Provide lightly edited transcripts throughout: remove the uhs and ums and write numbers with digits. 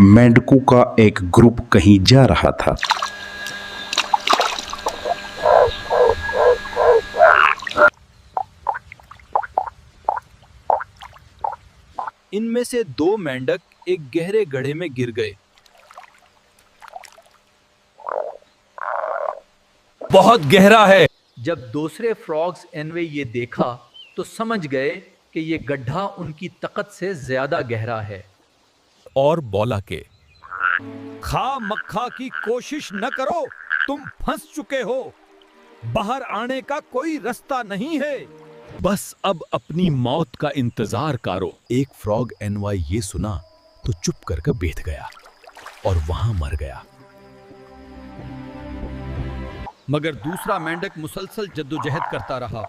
मेंढकों का एक ग्रुप कहीं जा रहा था। इनमें से दो मेंढक एक गहरे गड्ढे में गिर गए। बहुत गहरा है। जब दूसरे फ्रॉग्स ने ये देखा तो समझ गए कि ये गड्ढा उनकी ताकत से ज्यादा गहरा है और बोला के खा मक्खा की कोशिश न करो, तुम फंस चुके हो, बाहर आने का कोई रास्ता नहीं है, बस अब अपनी मौत का इंतजार करो। एक फ्रॉग एनवाई ये सुना तो चुप करके बैठ गया और वहां मर गया। मगर दूसरा मेंढक मुसलसल जद्दोजहद करता रहा।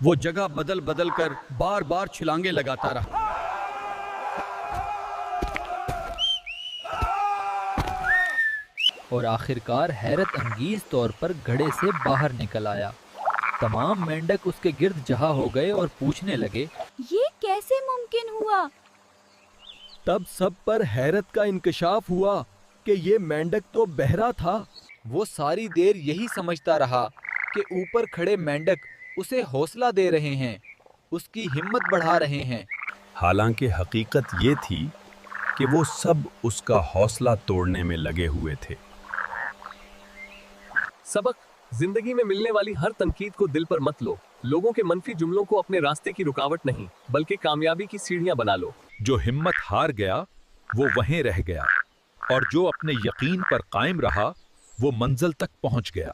वो जगह बदल बदल कर बार बार छलांगे लगाता रहा। और आखिरकार हैरत अंगेज तौर पर घड़े से बाहर निकल आया। तमाम मेंढक उसके गिर्द जमा हो गए और पूछने लगे, ये कैसे मुमकिन हुआ? तब सब पर हैरत का इंकशाफ हुआ कि ये मेंढक तो बहरा था। वो सारी देर यही समझता रहा कि ऊपर खड़े मेंढक उसे हौसला दे रहे हैं, उसकी हिम्मत बढ़ा रहे हैं। हालांकि हकीकत ये थी कि वो सब उसका हौसला तोड़ने में लगे हुए थे। सबक: जिंदगी में मिलने वाली हर तनकीद को दिल पर मत लो। लोगों के मनफी जुमलों को अपने रास्ते की रुकावट नहीं बल्कि कामयाबी की सीढ़ियां बना लो। जो हिम्मत हार गया वो वहीं रह गया, और जो अपने यकीन पर कायम रहा वो मंजिल तक पहुंच गया।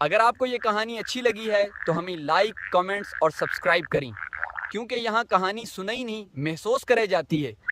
अगर आपको ये कहानी अच्छी लगी है तो हमें लाइक, कमेंट्स और सब्सक्राइब करें, क्योंकि यहाँ कहानी सुनाई नहीं महसूस करे जाती है।